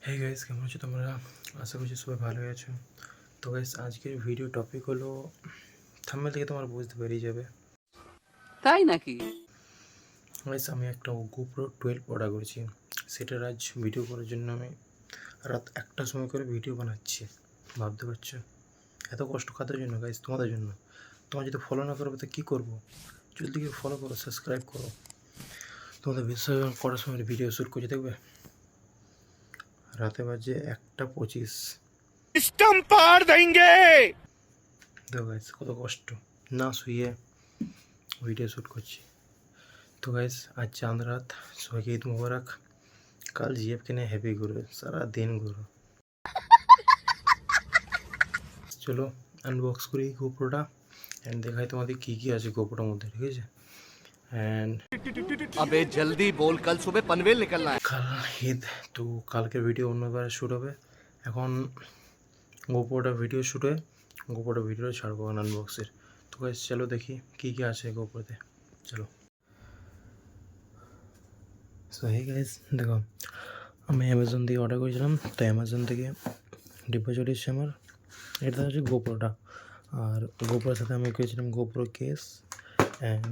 Hey guys, কেমন আছো তোমরা? আশা করছি সবাই ভালোই আছো। তো গাইস, আজকের ভিডিও টপিক হলো, থাম্বনেল থেকে তোমার বুঝতে পেরিয়ে যাবে। তাই নাকি? গাইস, আমি একটা GoPro 12 অর্ডার করেছি। সেটার আজ ভিডিও করার জন্য আমি রাত 1টার সময় করে ভিডিও বানাচ্ছি। ভাবতে পারছো এত কষ্ট কাদের জন্য? গাইস, তোমাদের জন্য। তোমরা যদি ফলো না করবে তো কী করবো? জলদি করে ফলো করো, সাবস্ক্রাইব করো। তোমাদের বিশ্বাস করার সময় ভিডিও শ্যুট করছি, দেখবে রাতে বাজে 1টা 25। सिस्टम पार देंगे। দেখো গাইস, কত কষ্ট না শুয়ে ভিডিও শ্যুট করছি। তো গাইস, আজ চাঁদ রাত, সবাইকে ঈদ মুবারক। কাল জিএফকে নিয়ে হ্যাপি ঘুরবে, সারা দিন ঘুরো। চলো আনবক্স করি গোপ্রোটা অ্যান্ড দেখাই তোমাদের কী কী আছে গোপ্রোটার মধ্যে, ঠিক আছে? অ্যান্ড अबे जल्दी बोल, कल सुबह पनवेल निकलना है। কাল ঈদ, তো কালকের ভিডিও অন্যবার শ্যুট হবে। এখন গোপ্রোটা ভিডিও শ্যুট হয়ে গোপ্রোটা ভিডিও ছাড়বো আনবক্সের। তো গাইস চলো দেখি কী কী আছে গোপ্রোতে, চলো। সো হে গাইস, দেখো আমি অ্যামাজন থেকে অর্ডার করেছিলাম, তো অ্যামাজন থেকে ডিব্বা চলে এসেছে আমার। এটা হচ্ছে গোপ্রোটা, আর গোপ্রোর সাথে আমি কিনেছিলাম GoPro case and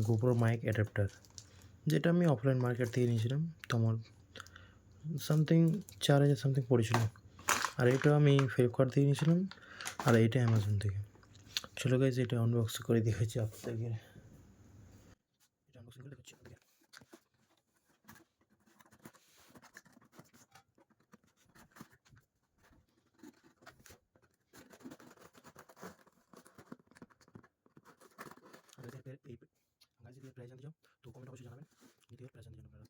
GoPro mic adapter, যেটা আমি অফলাইন মার্কেট থেকে নিয়েছিলাম। তো আমার সামথিং 4,000 সামথিং পড়েছিল। আর এটা আমি ফ্লিপকার্ট থেকে নিয়েছিলাম, আর এইটা অ্যামাজন থেকে। চলো গাইজ, এটা আনবক্স করে দেখেছি আপনাদেরকে। এটা আনবক্সিং করে দেখাচ্ছি আপনাদেরকে। আর এই গাইজ, যদি প্রাইস জানতে চাও তো কমেন্ট অবশ্যই জানাবেন, যদি প্রাইস জানতে চান আপনারা।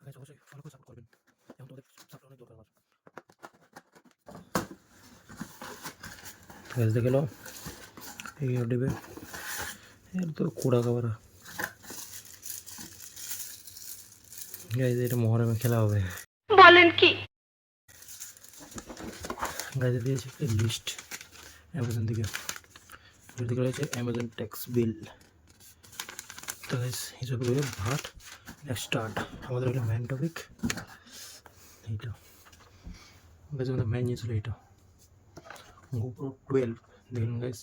গাইজ অবশ্যই ফলো করে সাপোর্ট করবেন, এখন তোমাদের সাপোর্ট অনেক দরকার আমার। গাইজ দেখে লো, এই ডিবে এর তো কুড়া কাবারা। গাইজ এটা মহরমে খেলা হবে। বলেন কি? গাইজ দিয়েছে একটা লিস্ট অ্যামাজন থেকে, যেদিকে রয়েছে অ্যামাজন ট্যাক্স বিল। তো গাইজ হিসাব করে ভাট স্টার্ট। আমাদের হলো মেন টপিক এইটা। গাইজ আমাদের মেন জিনিস হলো এইটা, GoPro 12। দেখুন গাইজ,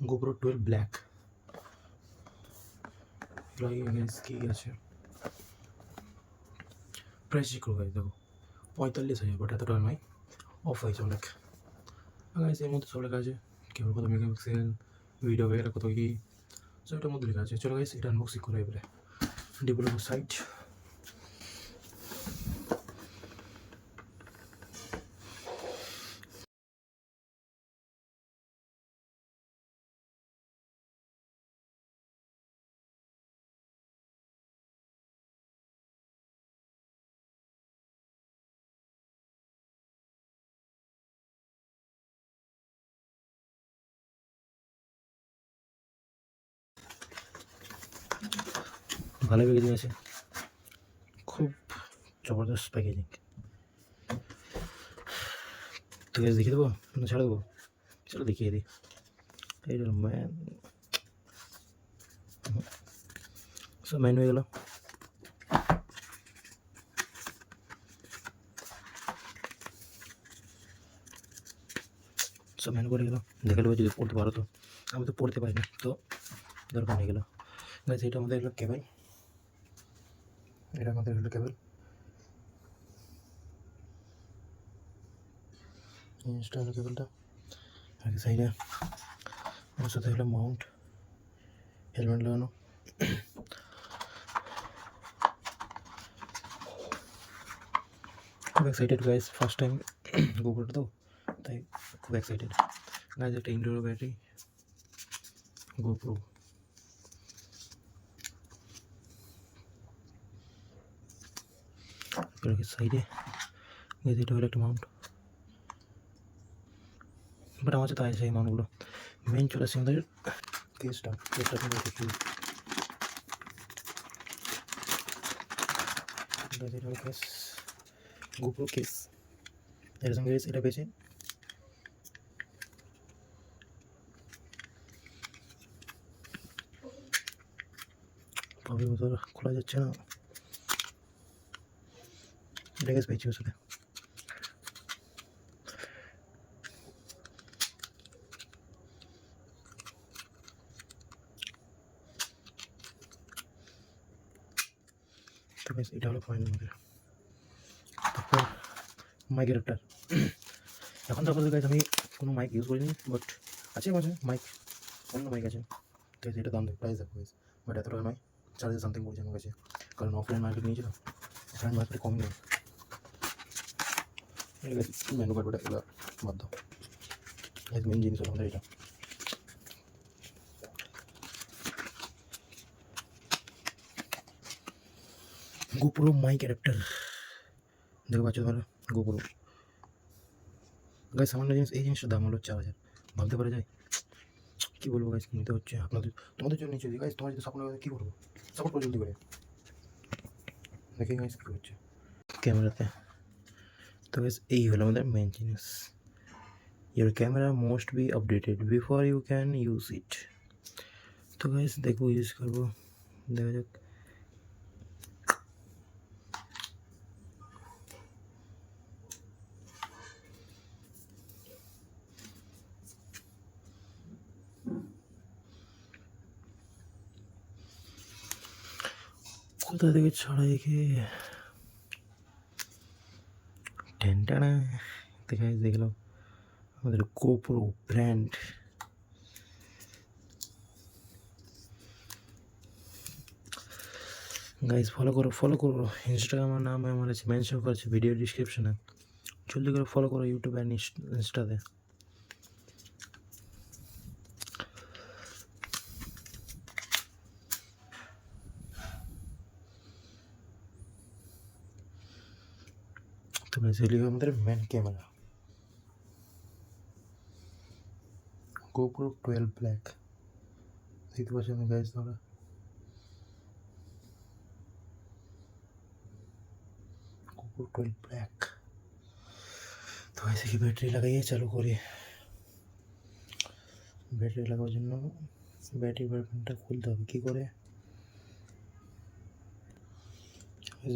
GoPro 12 ব্ল্যাক। গাইজ কী আছে প্রাইস চেক করো গাইজ, দেখো 45,000, বাট এতটা নয়, অফ হয়েছে অনেক। গাইজ এর মধ্যে সব লেখা আছে, কেবল কত মেগাপিক্সেল, ভিডিও বের কত কি, সব এটার মধ্যে লেখা আছে। চলো গাইজ এটা আনবক্সিং করে এবারে ডেভেলপার সাইট। ভালো প্যাকেজিং আছে, খুব জবরদস্ত প্যাকেজিং। তো গাইজ দেখিয়ে দেবো না ছাড়া দেবো? চলো দেখিয়ে দিই। এইটা ম্যান, সব ম্যান হয়ে গেল। সব ম্যান করে গেল, দেখে নেবো যদি পড়তে পারো তো। আমি তো পড়তে পারি না, তো দরকার হয়ে গেলো। গাইজ এটা আমাদের হলো কেবল, এটা আমাদের হলো কেবল জিনিসটা হলো কেবলটা। আর সাইডে আমার সাথে হলো মাউন্ট, হেলমেট লাগানো। খুব এক্সাইটেড গাইজ, ফার্স্ট টাইম গোপ্রোটা তো, তাই খুব এক্সাইটেড গাইজ। একটা ইনডোর ব্যাটারি গোপ্রো। সাইডে গাইজ এটা হলো একটা মাউন্ট, বাট আমার কাছে তাই সেই মাউন্টগুলো। মেন চলে আসছে আমাদের কেসটা কিন্তু একটু কেস, গোপ্রো কেস। এর সঙ্গে এটা পেয়েছে পাবি বোতল খোলা যাচ্ছে না, লেগেছে পেয়েছি ওর সাথে। তো guys, এটা হলো ফাইনাল মধ্যে। তারপর মাইক অ্যাডাপ্টার। এখন তো আপাতত গাইজ আমি কোনো মাইক ইউজ করিনি, বাট আছে মাঝে মাইক, অন্য মাইক আছে। তো এটা দাম দেয়, প্রাইস দেখো গাইজ, বাট এত টাকা নয়, চার্জেস সামথিং পড়ছে আমার কাছে, কারণ অফলাইন মার্কেট নিয়েছিল, অফলাইন মার্কেটে কম নেই। মেনু কার্ড ওটা এগুলো বাদ দাও, মেন জিনিস হলো আমাদের এটা। গোপ্রো মাইক অ্যাডাপ্টার দেখো পাচ্ছ তোমরা, গোপ্রো গাইজ সামান্য জিনিস, এই জিনিসটার দাম হলো 4000। ভাবতে পারা যায়, কী বলবো গাইজ, নিতে হচ্ছে আপনাদের, তোমাদের জন্য নিচ্ছি গাইজ, তোমার যদি সাপোর্ট করে কী করবো, সাপোর্ট করে জলদি করে দেখি গাইজ কী হচ্ছে ক্যামেরাতে। তো গাইজ এই হলো আমাদের মেন জিনিস, your camera must be updated before you can use it. তো গাইজ দেখবো, ইউজ করবো, দেখা যাক। কোথা থেকে ছড়াই খেয়ে টেনটানা দেখাই দেখলাম আমাদের গোপ্রো ব্র্যান্ড। গাইজ ফলো করো ইনস্টাগ্রাম, আমার নাম আমার আছে, মেনশন করেছে ভিডিও ডিসক্রিপশনে, জলদি করে ফলো করো ইউটিউব অ্যান্ড ইনস্টাতে। তো গাইজ এগুলি আমাদের মেন ক্যামেরা, GoPro 12 ব্ল্যাক, দেখতে পাচ্ছেন গাইজ তোমরা, GoPro 12 ব্ল্যাক। তো গাইজ কি ব্যাটারি লাগাইয়ে চালু করি, ব্যাটারি লাগানোর জন্য ব্যাটারি প্যাডটা খুলতে হবে কী করে।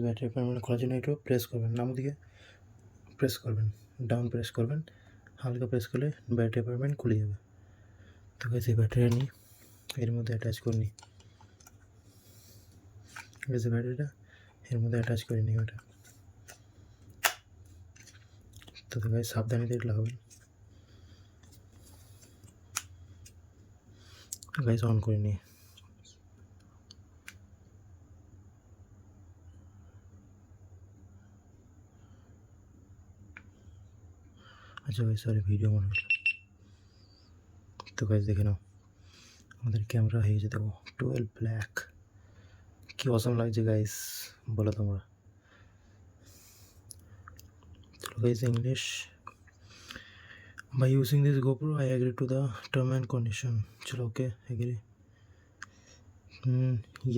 ব্যাটারি প্যাড খোলার জন্য একটু প্রেস করবেন, নাম দিকে প্রেস করবেন, ডাউন প্রেস করবেন, হালকা প্রেস করলে ব্যাটারি প্যাড খুলে যাবে। তো গাইজ এই ব্যাটারি নিই, এর মধ্যে অ্যাটাচ করে নিই, ব্যাটারিটা এর মধ্যে অ্যাটাচ করে নিই ওটা। তো গাইজ সাবধানে দিয়ে লাগাবেন। গাইজ অন করে নিই, আচ্ছা ভাই সরি ভিডিও মনে হলো। তো গাইজ দেখে নাও আমাদের ক্যামেরা হয়ে যেতে 12 ব্ল্যাক, কি অসাম লাগছে গাইজ বলো তোমরা। তো guys English, by using this GoPro I agree to the term and condition। चलो okay agree,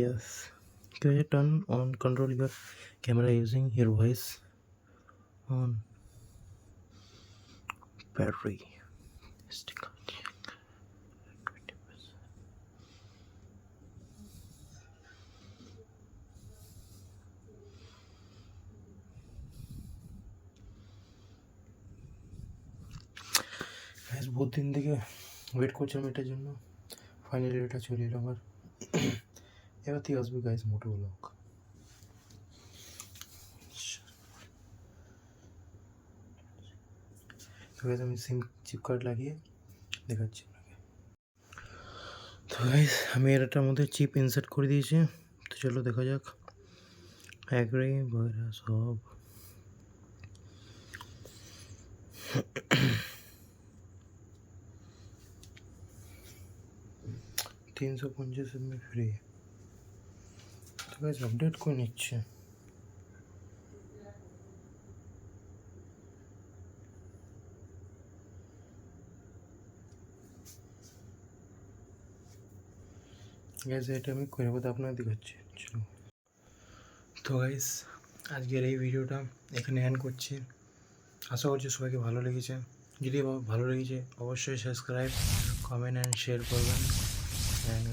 yes। can you turn on control your camera using your voice on battery stick 20%। बहुत दिन থেকে wait করছিলাম এটার জন্য, ফাইনালি এটা চলে এলো আমার। এবার থেকে আসবে গাইজ মোটো ব্লগ। তো গাইজ আমি সিম চিপ কার্ড লাগিয়ে দেখাচ্ছি আপনাকে। তো গাইজ আমি এটার মধ্যে চিপ ইনসার্ট করে দিয়েছি, তো চলো দেখা যাক অ্যাগ্রি বগেরা সব। $350 में फ्री। तो गाइस अपडेट করে নিচ্ছে। গাইস এটা আমি করে বলতে আপনাদের দেখাচ্ছি, চলো। তো গাইস আজকের এই ভিডিওটা এখানে এন্ড করছি, আশা করছি সবাইকে ভালো লেগেছে। যদি ভালো লেগেছে অবশ্যই সাবস্ক্রাইব, কমেন্ট অ্যান্ড শেয়ার করবেন। অ্যান্ড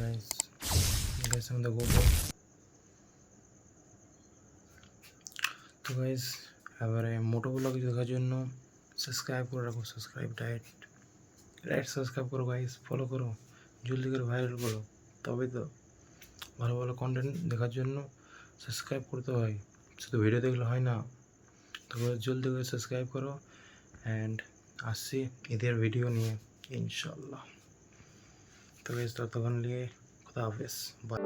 গাইস আমাদের GoPro তো গাইজ এবারে মোটো ব্লগ দেখার জন্য সাবস্ক্রাইব করে রাখো, সাবস্ক্রাইব রাইট সাবস্ক্রাইব করো গাইজ, ফলো করো, জলদি করে ভাইরাল করো, তবে তো ভালো ভালো কন্টেন্ট দেখার জন্য সাবস্ক্রাইব করতে হয়, শুধু ভিডিও দেখলে হয় না। তো জলদি করে সাবস্ক্রাইব করো অ্যান্ড আসছি ঈদের ভিডিও নিয়ে ইনশাল্লাহ। তো গাইজ ততক্ষণ নিয়ে খুদা হাফেজ, বাই।